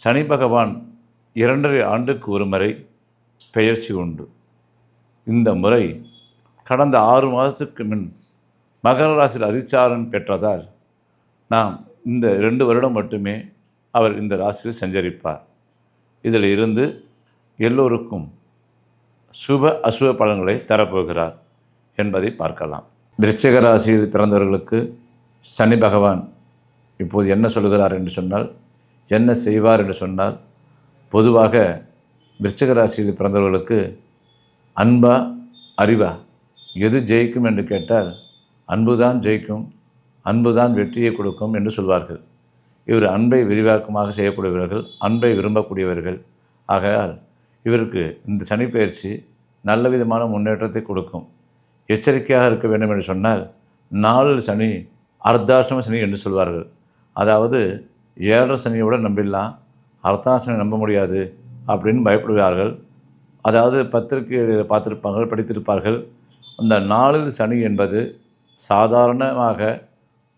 சனி பகவான் 2½ ஆண்டுக்கு ஒரு முறை பெயர்ச்சி உண்டு. இந்த முறை கடந்த 6 மாதத்துக்கு முன் மகர ராசியில் அதிச்சாரம் பெற்றதால் நாம் இந்த 2 வருடம் மட்டுமே அவர் இந்த ராசியில் சஞ்சரிப்பார். இதில் இருந்து எல்லோருக்கும் சுப அசுப பலன்களை தரப்போகிறார் என்பதை பார்க்கலாம். விருச்சிக ராசியில் பிறந்தவர்களுக்கு சனி பகவான் இப்போது என்ன சொல்கிறார் என்று சொன்னால், என்ன செய்வார் என்று சொன்னால், பொதுவாக விருச்சிக ராசியில் பிறந்தவர்களுக்கு அன்பா அறிவா எது ஜெயிக்கும் என்று கேட்டால் அன்புதான் ஜெயிக்கும், அன்புதான் வெற்றியை கொடுக்கும் என்று சொல்வார்கள். இவர் அன்பை விரிவாக்கமாக செய்யக்கூடியவர்கள், அன்பை விரும்பக்கூடியவர்கள். ஆகையால் இவருக்கு இந்த சனி பயிற்சி நல்ல விதமான முன்னேற்றத்தை கொடுக்கும். எச்சரிக்கையாக இருக்க வேண்டும் என்று சொன்னால், 4 சனி அர்த்தாஷ்டம சனி என்று சொல்வார்கள். அதாவது 7 சனியோட நம்பிடலாம், அர்த்தாஷ்டமி நம்ப முடியாது அப்படின்னு பயப்படுவார்கள். அதாவது பத்திரிகையில் பார்த்துருப்பார்கள், படித்திருப்பார்கள். அந்த 4 சனி என்பது சாதாரணமாக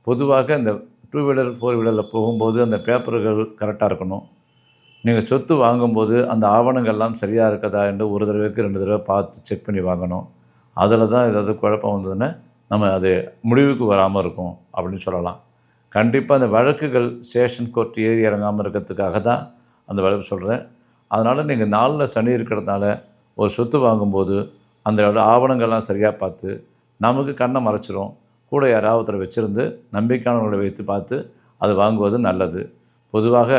பொதுவாக இந்த 2 வீலர் 4 வீலரில் போகும்போது அந்த பேப்பர்கள் கரெக்டாக இருக்கணும். நீங்கள் சொத்து வாங்கும்போது அந்த ஆவணங்கள்லாம் சரியாக இருக்குதா என்று ஒரு தடவைக்கு 2 தடவை பார்த்து செக் பண்ணி வாங்கணும். அதில் தான் ஏதாவது குழப்பம் வந்ததுன்னா நம்ம அது முடிவுக்கு வராமல் இருக்கும் அப்படின்னு சொல்லலாம். கண்டிப்பாக அந்த வழக்குகள் ஸ்டேஷன் கோர்ட் ஏறி இறங்காமல் இருக்கிறதுக்காக தான் அந்த வழக்கு சொல்கிறேன். அதனால் நீங்கள் 4 சனி இருக்கிறதுனால ஒரு சொத்து வாங்கும்போது அந்த ஆவணங்கள்லாம் சரியாக பார்த்து, நமக்கு கண்ணை மறைச்சிரும், கூட யாராவது ஒருத்தரை வச்சுருந்து நம்பிக்கையானவர்களை வைத்து பார்த்து அது வாங்குவது நல்லது. பொதுவாக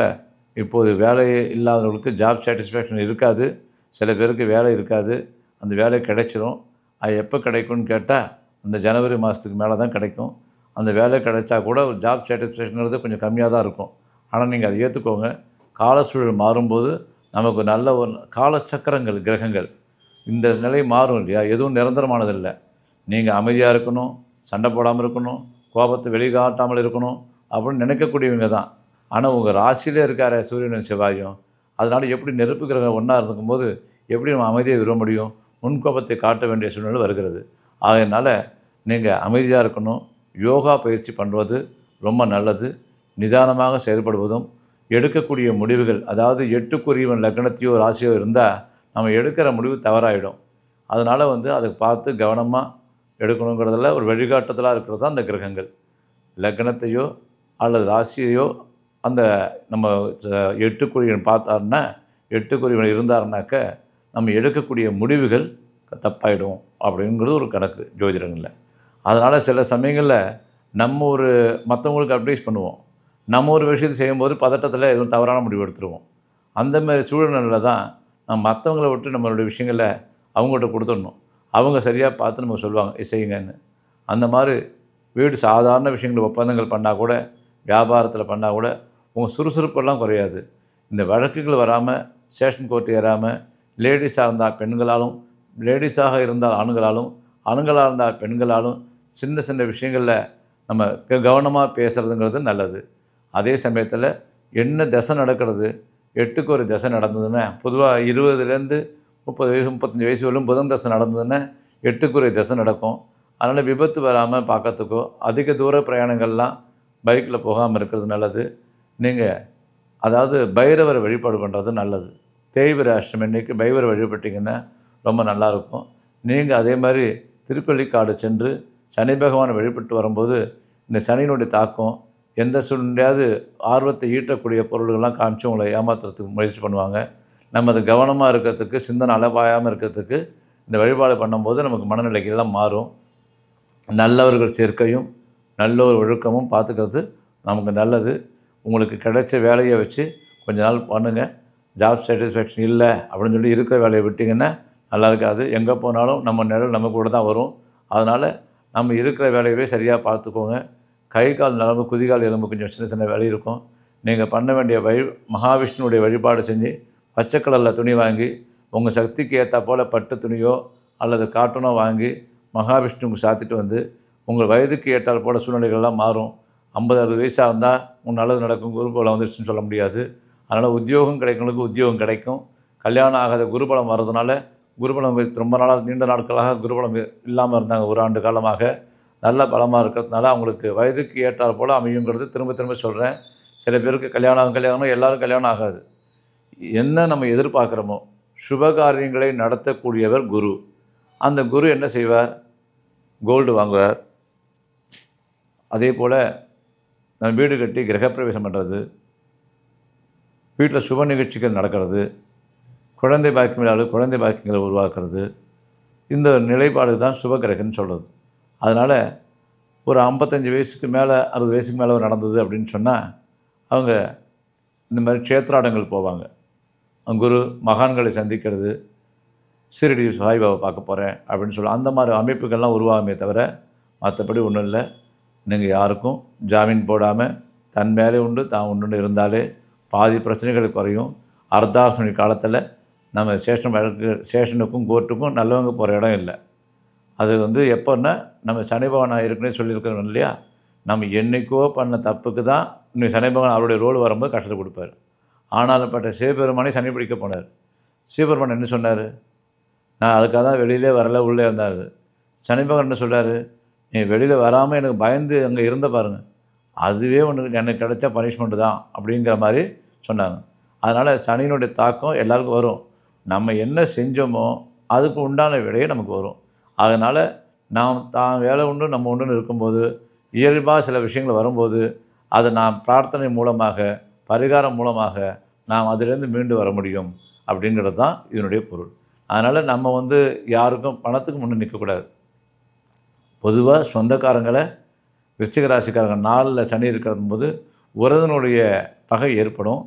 இப்போது வேலை இல்லாதவர்களுக்கு ஜாப் சாட்டிஸ்ஃபேக்ஷன் இருக்காது, சில பேருக்கு வேலை இருக்காது. அந்த வேலை கிடைச்சிரும். அது எப்போ கிடைக்கும்னு கேட்டால் அந்த ஜனவரி மாதத்துக்கு மேலே தான் கிடைக்கும். அந்த வேலை கிடைச்சா கூட ஜாப் சாட்டிஸ்ஃபேக்ஷனுங்கிறது கொஞ்சம் கம்மியாக தான் இருக்கும். ஆனால் நீங்கள் அதை ஏற்றுக்கோங்க. காலச்சூழல் மாறும்போது நமக்கு நல்ல ஒரு காலச்சக்கரங்கள் கிரகங்கள் இந்த நிலை மாறும் இல்லையா, எதுவும் நிரந்தரமானதில்லை. நீங்கள் அமைதியாக இருக்கணும், சண்டை போடாமல் இருக்கணும், கோபத்தை வெளிக்காட்டாமல் இருக்கணும் அப்படின்னு நினைக்கக்கூடியவங்க தான். ஆனால் உங்கள் ராசியிலே இருக்கார சூரியனும் செவ்வாயும், அதனால் எப்படி நெருப்பு கிரகம் ஒன்றா இருக்கும்போது எப்படி நம்ம அமைதியை விரும்ப முடியும்? முன்கோபத்தை காட்ட வேண்டிய சூழ்நிலை வருகிறது. அதனால் நீங்கள் அமைதியாக இருக்கணும். யோகா பயிற்சி பண்ணுவது ரொம்ப நல்லது. நிதானமாக செயல்படுவதும், எடுக்கக்கூடிய முடிவுகள், அதாவது 8க்குரியவன் லக்னத்தையோ ராசியோ இருந்தால் நம்ம எடுக்கிற முடிவு தவறாயிடும். அதனால் அதை பார்த்து கவனமாக எடுக்கணுங்கிறதுல ஒரு வழிகாட்டுதலாக இருக்கிறது தான் அந்த கிரகங்கள். லக்னத்தையோ அல்லது ராசியையோ அந்த நம்ம 8க்குரியவன் பார்த்தாருன்னா, 8க்குரியவன் இருந்தாருனாக்க நம்ம எடுக்கக்கூடிய முடிவுகள் தப்பாயிடும் அப்படிங்கிறது ஒரு கணக்கு ஜோதிடங்களில். அதனால் சில சமயங்களில் நம்ம ஒரு மற்றவங்களுக்கு அட்வைஸ் பண்ணுவோம், நம்ம ஒரு விஷயத்தை செய்யும்போது பதட்டத்தில் எதுவும் தவறான முடிவு எடுத்துருவோம். அந்தமாதிரி சூழ்நிலையில் தான் நம்ம மற்றவங்கள விட்டு நம்மளுடைய விஷயங்களை அவங்கள்ட்ட கொடுத்துடணும். அவங்க சரியாக பார்த்து நமக்கு சொல்லுவாங்க செய்யுங்கன்னு. அந்த மாதிரி வீடு சாதாரண விஷயங்கள் ஒப்பந்தங்கள் பண்ணால் கூட, வியாபாரத்தில் பண்ணால் கூட உங்கள் சுறுசுறுப்பெல்லாம் குறையாது. இந்த வழக்குகள் வராமல், ஸ்டேஷன் கோர்ட் ஏறாமல், லேடிஸாக இருந்தால் பெண்களாலும், லேடிஸாக இருந்தால் ஆண்களாலும், ஆண்களாக இருந்தால் பெண்களாலும் சின்ன சின்ன விஷயங்களில் நம்ம கவனமாக பேசுகிறதுங்கிறது நல்லது. அதே சமயத்தில் என்ன தசை நடக்கிறது, 8க்கு ஒரு தசை நடந்ததுன்னா, பொதுவாக 20லேருந்து 30 வயசு 35 வயசு வரலும் புதன் தசை நடந்ததுன்னா 8க்கு ஒரு தசை நடக்கும். அதனால் விபத்து வராமல் பார்க்கறதுக்கோ, அதிக தூர பிரயாணங்கள்லாம் பைக்கில் போகாமல் இருக்கிறது நல்லது. நீங்கள் அதாவது பைரவரை வழிபாடு பண்ணுறது நல்லது. தேய்பிரை அஷ்டமி அன்னைக்கு பைரவரை வழிபட்டிங்கன்னா ரொம்ப நல்லாயிருக்கும். நீங்கள் அதே மாதிரி திருப்பள்ளிக்காடு சென்று சனி பகவானை வழிபட்டு வரும்போது இந்த சனியினுடைய தாக்கம் எந்த சூழ்நிலையாவது ஆர்வத்தை ஈட்டக்கூடிய பொருள்கள்லாம் காமிச்சு உங்களை ஏமாத்துறதுக்கு முயற்சி பண்ணுவாங்க. நம்ம அது கவனமாக இருக்கிறதுக்கு, சிந்தனை அலபாயாமல் இருக்கிறதுக்கு இந்த வழிபாடு பண்ணும்போது நமக்கு மனநிலைகள்லாம் மாறும். நல்லவர்கள் சேர்க்கையும் நல்ல ஒரு ஒழுக்கமும் பார்த்துக்கிறது நமக்கு நல்லது. உங்களுக்கு கிடைச்ச வேலையை வச்சு கொஞ்ச நாள் பண்ணுங்கள். ஜாப் சாட்டிஸ்ஃபேக்ஷன் இல்லை அப்படின்னு சொல்லி இருக்கிற வேலையை விட்டிங்கன்னா நல்லா இருக்காது. எங்கே போனாலும் நம்ம நிழல் நம்ம கூட தான் வரும். அதனால் நம்ம இருக்கிற வேலையவே சரியாக பார்த்துக்கோங்க. கை கால் நரம்பு, குதிகால் எலும்பு கொஞ்சம் சின்ன சின்ன வேலை இருக்கும். நீங்கள் பண்ண வேண்டிய மகாவிஷ்ணுவுடைய வழிபாடு செஞ்சு பச்சை கலரில் துணி வாங்கி, உங்கள் சக்திக்கு ஏற்றா போல் பட்டு துணியோ அல்லது காட்டனோ வாங்கி மகாவிஷ்ணுவுக்கு சாத்திட்டு வந்து, உங்கள் வயதுக்கு ஏற்றால் போல் சூழ்நிலைகள்லாம் மாறும். 50-60 வயசாக இருந்தால் உங்களுக்கு நல்லது நடக்கும், குருபலம் வந்துருச்சுன்னு சொல்ல முடியாது. அதனால் உத்தியோகம் கிடைக்கிறவங்களுக்கு உத்தியோகம் கிடைக்கும். கல்யாணம் ஆகாத குருபலம் வர்றதுனால, குருபலம் ரொம்ப நாளாக நீண்ட நாட்களாக குருபலம் இல்லாமல் இருந்தாங்க, 1 ஆண்டு காலமாக. நல்ல பலமாக இருக்கிறதுனால அவங்களுக்கு வயதுக்கு ஏற்றால் போல் அமையுங்கிறது திரும்ப திரும்ப சொல்கிறேன். சில பேருக்கு கல்யாணம் எல்லோரும் கல்யாணம் ஆகாது. என்ன நம்ம எதிர்பார்க்குறோமோ சுபகாரியங்களை நடத்தக்கூடியவர் குரு. அந்த குரு என்ன செய்வார்? கோல்டு வாங்குவார். அதே போல் நம்ம வீடு கட்டி கிரகப்பிரவேசம் பண்ணுறது, வீட்டில் சுப நிகழ்ச்சிகள் நடக்கிறது, குழந்தை பாக்கியங்களால் குழந்தை பாக்கியங்களை உருவாக்குறது, இந்த நிலைப்பாடு தான் சுபகிரகன்னு சொல்கிறது. அதனால் ஒரு 55 வயசுக்கு மேலே 60 வயசுக்கு மேலே நடந்தது அப்படின்னு சொன்னால் அவங்க இந்த மாதிரி க்ஷேத்ராடங்கள் போவாங்க. குரு மகான்களை சந்திக்கிறது, ஷிரடி சாய்பாபா பார்க்க போகிறேன் அப்படின்னு சொல்லி அந்த மாதிரி அமைப்புகள்லாம் உருவாகுமே தவிர மற்றபடி ஒன்றும் இல்லை. நீங்கள் யாருக்கும் ஜாமீன் போடாமல் தன் மேலே உண்டு தான் உண்டு இருந்தாலே பாதி பிரச்சனைகள் குறையும். அர்த்தாசனி காலத்தில் நம்ம ஸ்டேஷனுக்கும் கோர்ட்டுக்கும் நல்லவங்க போகிற இடம் இல்லை. அது எப்போன்னா நம்ம சனி பகவான் ஏற்கனவே சொல்லியிருக்கிறோம் இல்லையா, நம்ம என்றைக்கோ பண்ண தப்புக்கு தான் இன்னும் சனி பகவான் அவருடைய ரோல் வரும்போது கஷ்டத்தை கொடுப்பார். ஆனாலும் பட்ட சிவபெருமானை சனி பிடிக்க போனார். சிவபெருமான் என்ன சொன்னார்? நான் அதுக்காக தான் வெளியிலே வரல, உள்ளே இருந்தார். சனி பகவான் என்ன சொல்கிறார்? நீ வெளியில் வராமல் எனக்கு பயந்து அங்கே இருந்த பாருங்கள், அதுவே எனக்கு கிடைச்ச பனிஷ்மெண்ட்டு தான் அப்படிங்கிற மாதிரி சொன்னாங்க. அதனால் சனியினுடைய தாக்கம் எல்லாருக்கும் வரும். நம்ம என்ன செஞ்சோமோ அதுக்கு உண்டான விடையே நமக்கு வரும். அதனால் நாம் தான் வேலை உண்டு நம்ம உண்டுன்னு இருக்கும்போது இயல்பாக சில விஷயங்கள் வரும்போது அதை நாம் பிரார்த்தனை மூலமாக பரிகாரம் மூலமாக நாம் அதிலேருந்து மீண்டு வர முடியும் அப்படிங்கிறது தான் இதனுடைய பொருள். அதனால் நம்ம யாருக்கும் பணத்துக்கு முன்னே நிற்கக்கூடாது. பொதுவாக சொந்தக்காரங்களை விருச்சிக ராசிக்காரங்க நாளில் சனி இருக்கிறபோது உறவினுடைய பகை ஏற்படும்.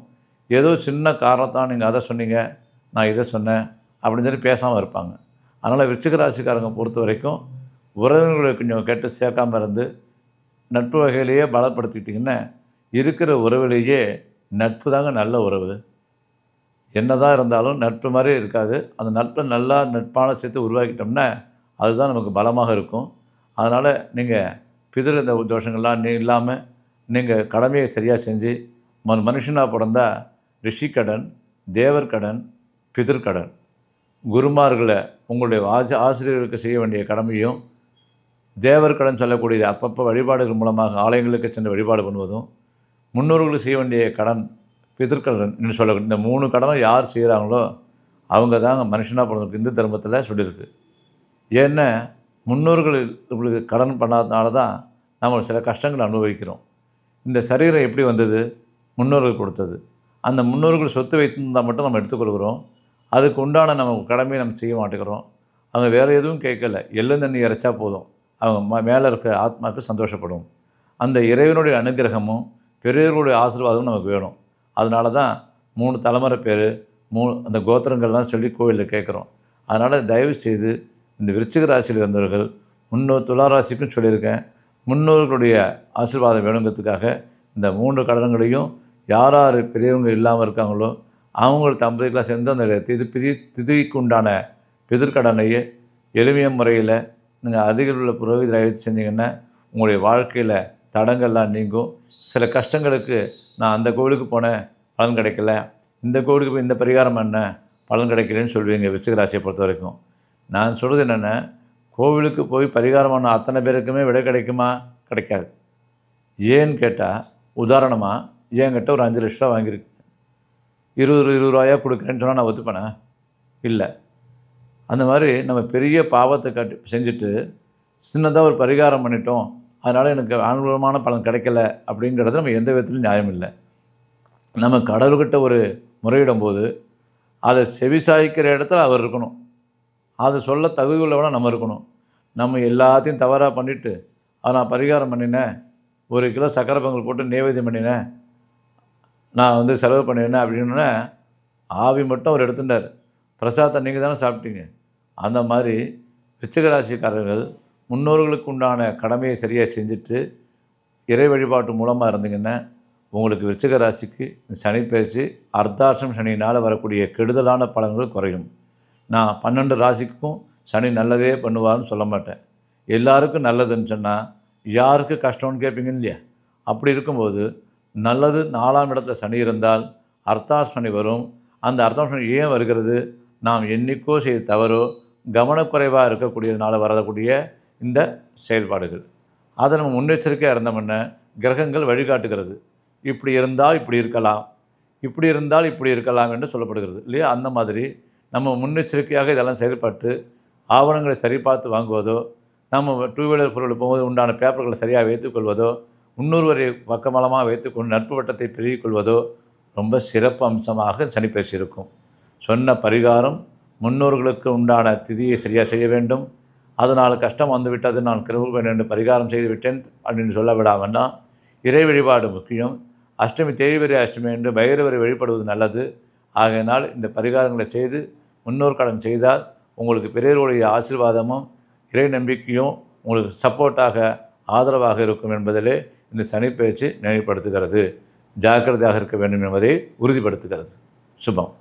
ஏதோ சின்ன காரணத்தான் நீங்கள் அதை சொன்னீங்க நான் இதை சொன்னேன் அப்படின்னு சொல்லி பேசாமல் இருப்பாங்க. அதனால் விருச்சிக ராசிக்காரங்க பொறுத்த வரைக்கும் உறவினர்களை கொஞ்சம் கேட்டு சேர்க்காமல் இருந்து நட்பு வகையிலேயே பலப்படுத்திக்கிட்டிங்கன்னா இருக்கிற உறவிலேயே நட்பு தாங்க நல்ல உறவு. என்ன தான் இருந்தாலும் நட்பு மாதிரி இருக்காது. அந்த நட்பை நல்லா நட்பான சேர்த்து உருவாக்கிட்டோம்னா அதுதான் நமக்கு பலமாக இருக்கும். அதனால் நீங்கள் பிதிரு இந்த தோஷங்கள்லாம் இல்லாமல் நீங்கள் கடமையை சரியாக செஞ்சு மனுஷனாக பிறந்தால் ரிஷிக்கடன், தேவர்கடன், பிதிர்கடன், குருமார்களை உங்களுடைய ஆசிரியர்களுக்கு செய்ய வேண்டிய கடமையும், தேவர்கடன் சொல்லக்கூடியது அப்பப்போ வழிபாடுகள் மூலமாக ஆலயங்களுக்கு சென்று வழிபாடு பண்ணுவதும், முன்னோர்களுக்கு செய்ய வேண்டிய கடன் பிதிர்கடன் என்று சொல்லக்கூடிய இந்த 3 கடனை யார் செய்கிறாங்களோ அவங்க தாங்க மனுஷனாக பிறந்திருக்கு. இந்து தர்மத்தில் சொல்லியிருக்கு. ஏன்னா முன்னோர்களுக்கு கடன் பண்ணாதனால தான் நம்ம சில கஷ்டங்களை அனுபவிக்கிறோம். இந்த சரீரம் எப்படி வந்தது? முன்னோர்கள் கொடுத்தது. அந்த முன்னோர்கள் சொத்து வைத்திருந்தால் மட்டும் நம்ம எடுத்துக்கொள்கிறோம். அதுக்கு உண்டான நம்ம கடமையை நம்ம செய்ய மாட்டேங்கிறோம். அவங்க வேறு எதுவும் கேட்கல, எள்ளும் தண்ணி இறைச்சா போதும் அவங்க மேலே இருக்கிற ஆத்மாவுக்கு சந்தோஷப்படும். அந்த இறைவனுடைய அனுகிரகமும் பெரியவர்களுடைய ஆசீர்வாதமும் நமக்கு வேணும். அதனால தான் 3 தலைமுறை பேர் அந்த கோத்திரங்கள்லாம் சொல்லி கோவிலில் கேட்குறோம். அதனால் தயவு செய்து இந்த விருச்சிக ராசியில் இருந்தவர்கள் துலா ராசிக்கும் சொல்லியிருக்கேன், முன்னோர்களுடைய ஆசீர்வாதம் வேணுங்கிறதுக்காக இந்த 3 கடன்களையும் யார் யார் பெரியவங்க இல்லாமல் இருக்காங்களோ அவங்களோட தம்பதிகளாக சேர்ந்து அந்த திதிக்கு உண்டான பிதிர்கடனையே எளிமைய முறையில் நீங்கள் அதிக உள்ள புரோகிதரை அழைத்து செஞ்சீங்கன்னா உங்களுடைய வாழ்க்கையில் தடங்கள்லாம் நீங்கும். சில கஷ்டங்களுக்கு நான் அந்த கோவிலுக்கு போனேன் பலன் கிடைக்கல, இந்த கோவிலுக்கு போய் இந்த பரிகாரம் என்ன பலன் கிடைக்கலன்னு சொல்லுவீங்க விருச்சிக ராசியை பொறுத்த வரைக்கும். நான் சொல்கிறது என்னென்னா, கோவிலுக்கு போய் பரிகாரமான அத்தனை பேருக்குமே விடை கிடைக்குமா? கிடைக்காது. ஏன்னு கேட்டால், உதாரணமாக என்கிட்ட ஒரு 5 லட்ச ரூபா வாங்கியிருக்கு, 20 ரூபாயா கொடுக்குறேன்னு சொன்னால் நான் ஒத்துப்பேனா? இல்லை. அந்த மாதிரி நம்ம பெரிய பாவத்தை செஞ்சுட்டு சின்னதாக ஒரு பரிகாரம் பண்ணிட்டோம், அதனால் எனக்கு அனுகூலமான பலன் கிடைக்கல அப்படிங்கிறது நம்ம எந்த விதத்துலையும் நியாயம் இல்லை. நம்ம கடவுள்கிட்ட ஒரு முறையிடும் போது அதை செவிசாய்க்கிற இடத்துல அவர் இருக்கணும். அதை சொல்ல தகுதி உள்ளவனா நம்ம இருக்கணும். நம்ம எல்லாத்தையும் தவறாக பண்ணிவிட்டு நான் பரிகாரம் பண்ணினேன், 1 கிலோ சக்கரை பொங்கல் போட்டு நைவேத்தியம் பண்ணினேன், நான் செலவு பண்ணினேன் அப்படின்னா ஆவி மட்டும் அவர் எடுத்துட்டார், பிரசாதத்தை நீங்கள் தானே சாப்பிட்டீங்க. அந்த மாதிரி விருச்சிக ராசிக்காரர்கள் முன்னோர்களுக்கு உண்டான கடமையை சரியாக செஞ்சுட்டு இறை வழிபாட்டு மூலமாக இருந்தீங்கன்னா உங்களுக்கு விருச்சிக ராசிக்கு சனி பயிற்சி அர்த்தாஷ்டம் சனியினால் வரக்கூடிய கெடுதலான பலன்கள் குறையும். நான் 12 ராசிக்கும் சனி நல்லதே பண்ணுவார்னு சொல்ல மாட்டேன். எல்லாருக்கும் நல்லதுன்னு சொன்னால் யாருக்கு கஷ்டம்னு கேட்பீங்க இல்லையா? அப்படி இருக்கும்போது நல்லது 4ஆம் இடத்துல சனி இருந்தால் அர்த்தாஷ்டமி வரும். அந்த அர்த்தாஷ்டமி ஏன் வருகிறது? நாம் என்றைக்கோ செய்த தவறோ கவனக்குறைவாக இருக்கக்கூடியதுனால வரக்கூடிய இந்த செயல்பாடுகள். அதை நம்ம முன்னெச்சரிக்கையாக இருந்தோம்னா கிரகங்கள் வழிகாட்டுகிறது. இப்படி இருந்தால் இப்படி இருக்கலாம், இப்படி இருந்தால் இப்படி இருக்கலாம் என்று சொல்லப்படுகிறது இல்லையா? அந்த மாதிரி நம்ம முன்னெச்சரிக்கையாக இதெல்லாம் செயல்பட்டு ஆவணங்களை சரிபார்த்து வாங்குவதோ, நம்ம டூ வீலர் பொருள் போகும்போது உண்டான பேப்பர்களை சரியாக வைத்துக்கொள்வதோ, இன்னொருவரை பக்கபலமாக வைத்துக்கொண்டு நட்பு வட்டத்தை பெருகிக் கொள்வதோ ரொம்ப சிறப்பு அம்சமாக சனிப்பெயர்ச்சி இருக்கும். சொன்ன பரிகாரம் முன்னோர்களுக்கு உண்டான திதியை சரியாக செய்ய வேண்டும். அதனால் கஷ்டம் வந்துவிட்டது, நான் கிருபை என்று பரிகாரம் செய்து விட்டேன் அப்படின்னு சொல்ல விடாமன்னா, இறை வழிபாடு முக்கியம். அஷ்டமி தேய்பிறை அஷ்டமி என்று பைரவரை வழிபடுவது நல்லது. ஆகையினால் இந்த பரிகாரங்களை செய்து முன்னோர் கடன் செய்தால் உங்களுக்கு பிறருடைய ஆசீர்வாதமும் இறை நம்பிக்கையும் உங்களுக்கு சப்போர்ட்டாக ஆதரவாக இருக்கும் என்பதிலே இந்த சனிப்பெயர்ச்சி நினைவுபடுத்துகிறது. ஜாக்கிரதையாக இருக்க வேண்டும் என்பதை உறுதிப்படுத்துகிறது. சுபம்.